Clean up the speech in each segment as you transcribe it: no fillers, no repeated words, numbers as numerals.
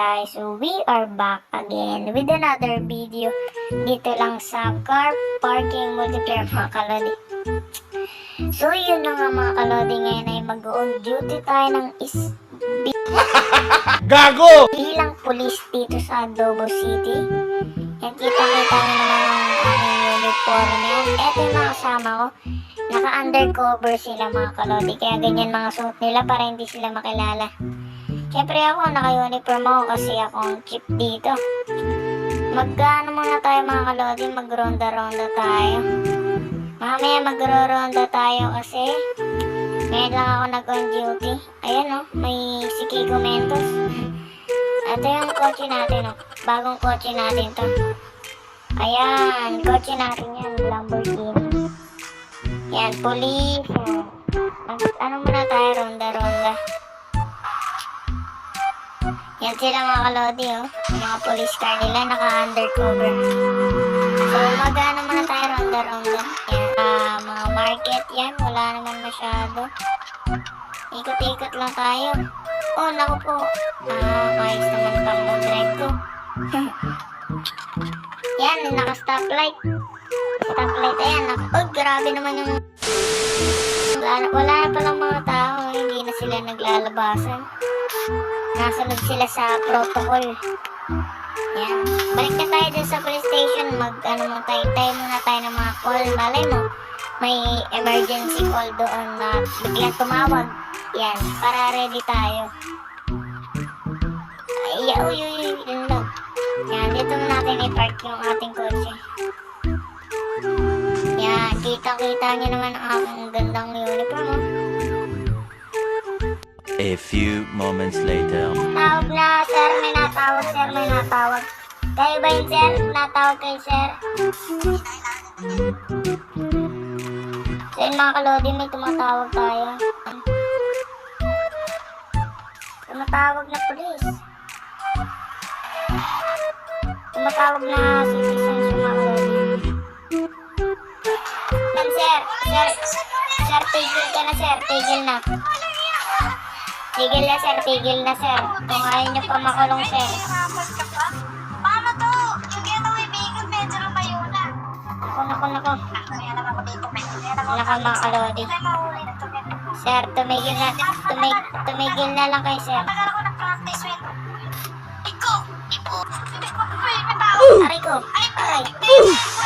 guys, so we are back again with another video dito lang sa car parking multiplayer mga kalodi. So yun na nga mga kalodi, ngayon ay mag-on duty tayo ng Gago! bilang pulis dito sa Adobo City. Yan, kita-kita nyo naman ang aming uniform yan. Eto yung mga kasama ko, naka-undercover sila mga kalodi, kaya ganyan mga suit nila para hindi sila makilala. Siyempre ako, naka-uniform ako kasi akong chief dito. Mag-ano muna tayo mga kalodi, mag-ronda-ronda tayo. Mamaya magro-ronda tayo kasi ngayon lang ako nag-on duty. Ayan o, may si Kiko Mentos. Ito yung kotse natin o, bagong kotse natin to. Ayan, kotse natin yan, Lamborghini. Yan, police. Ano muna tayo, ronda-ronda. Yan sila mga kalodi oh. Yung mga police car nila naka-undercover. So mag-ano muna tayo, ronda-ronda. Yan, mga market yan, wala naman masyado. Ikot-ikot lang tayo. Oh, naku po. Ayos naman pang drive ko. Yan, naka-stoplight. Stoplight, ayan. Oh, grabe naman yung... Wala na palang mga tao. Hindi na sila naglalabasan. Nasunod sila sa protocol. Yan. Balik na tayo dun sa police station. Tayo muna tayo ng mga call. Malay mo, may emergency call doon na biglang tumawag. Yan, para ready tayo. Ay, uy, yun lang. Yan, dito na natin i-park yung ating kotse. Yan, kita-kita nyo naman ang aking gandang uniform. A few moments later. Tawag na, sir. May natawag, sir. May natawag. Kayo ba yun, sir? Natawag kayo, sir. So yun mga kalodi, may tumatawag tayo. Tumatawag na police. Tumatawag na citizens yung mga kalodi. Yan, sir. Sir, tigil ka na, sir. Tigil na. Tigil na, sir. Tigil na, sir. Kung ayaw nyo pa makulong, sir. Paano to? Yung getaway vehicle, medyo lumayo na. Naku. Kaya naman ako dito, Naka mga kalodi. Sir, tumigil na lang kayo, sir. Tagal ako nag-practice with... Iko! May tao! Aray ko. Aray.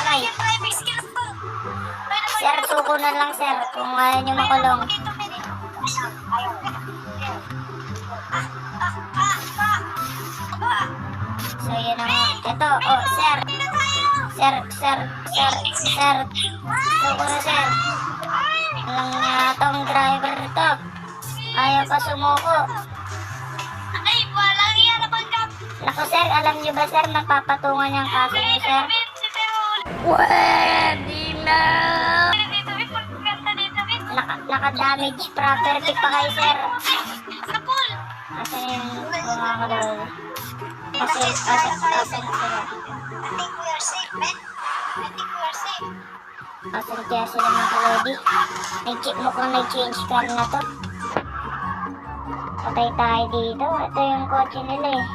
Aray. Yung driving skills ko! Sir, suko na lang, sir. Kung ayaw nyo makulong. So, yun na nga. Ito, oh, sir. Sir. Suko na, sir. Alam niya tong driver ito. Ayaw pa sumuko. Ay, walang yan na pagkat! Naku, sir, alam niyo ba, sir, napapatungan yung kaso niyo, sir? Naka-damage property pa kayo, sir. Sa pool! Asan yung mga kaloro? Asan sila? I think we are safe, man. I think we are safe. Asan kaya sila mga kalodi? Mukhang nag-change car na to. Patay tayo dito. Ito yung kotse nila eh.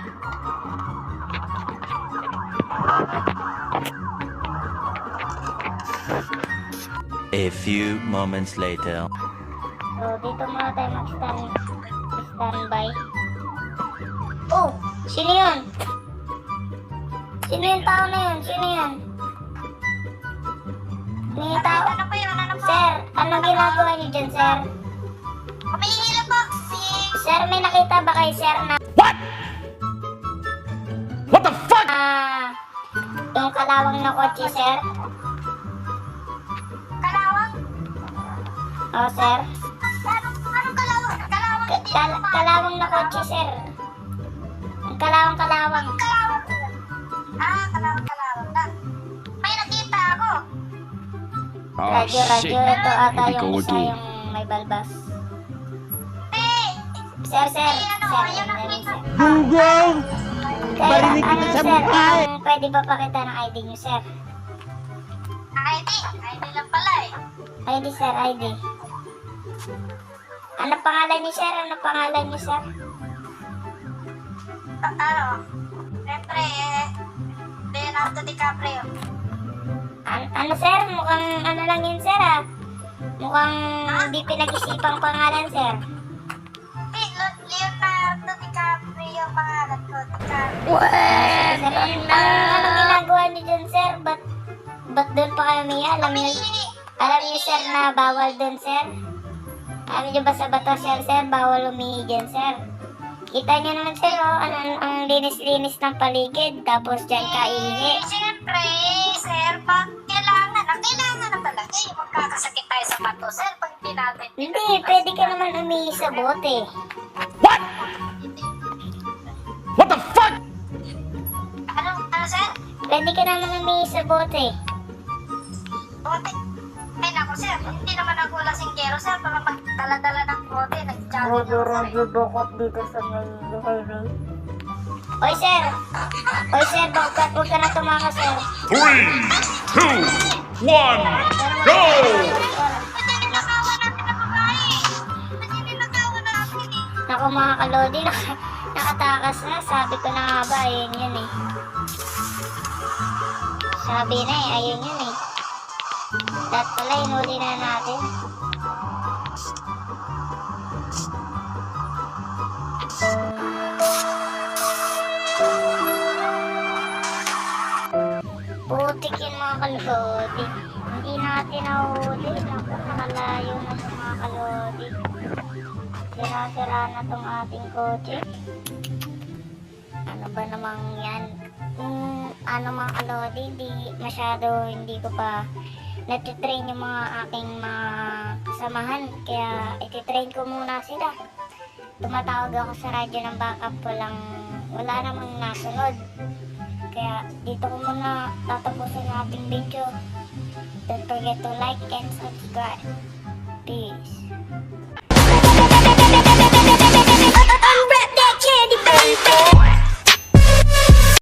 A few moments later. So, dito muna tayo mag-standby. Oh! Sino yun? Sino yung tao na yun? Sino yun? May tao? Ano po yun? Ano po? Sir, anong ginagawa niyo dyan, sir? Kumihila po! Sir, may nakita ba kayo, sir, na... What the fuck? Yung kalawang na kotse, sir? Kalawang? Oh, sir. Anong kalawang? Kalawang hindi ako pa. Kalawang na kotse, sir. Yung kalawang. Kalawang. Kalawang na. May nakita ako. Radyo. Ito ata yung isa yung may balbas. Sir. Ayun ang kita. Google! Barinig Ano, kita sa sir? mukha eh. Pwede ba pakita ng ID niyo, sir? ID lang pala eh. ID, sir, ID. Ano pangalan niyo, sir? Siyempre, Leonardo DiCaprio. Ano sir? Mukhang ano lang yun sir ah. Mukhang hindi pinag-isipang pangalan sir. Leonardo DiCaprio, pangalan ko. DiCaprio. Sir, anong ginagawa niyo dyan sir? Ba't doon pa kayo umiya? Alam niyo sir na bawal doon sir? Alam niyo ba sa batas yan sir? Bawal umihi dyan sir. Kita niyo naman sir oh, ang linis-linis ng paligid. Tapos dyan kaihi. Siyempre, sir, pag kailangan na talaga. Magkakasakit tayo sa mato, sir, pag hindi natin. Hindi, pwede ka naman umihi sa bote. What? What the fuck? Ano, sir? Pwede ka naman umihi sa bote. Bote. Ay, naku, sir, hindi naman ako lasinggero, sir, para magdala-dala ng bote, nag-jogging ako, sir. bukot dito sa may highway. Oy sir! Oy sir, huwag ka na tumakas sir. 3, 2, 1, go! Pwede ninakawan natin na babae. Pwede ninakawan natin eh. Naku mga kalodi, nakatakas na. Sabi ko na nga ba, ayun yun eh. Sabi na eh, ayun yun eh. Dapat pala, inuli na natin. Putik yun mga kalodi. Hindi natin nahuli. Naku, nakalayo na sa mga kalodi. Sira-sira na tong ating kotse. Ano ba namang yan? Ano mga kalodi, hindi ko pa natitrain yung mga aking mga kasamahan. Kaya ititrain ko muna sila. Tumatawag ako sa radyo ng backup, wala namang nasunod. Kaya dito ko muna tatapusin ang ating video. Don't forget to like and subscribe. Peace.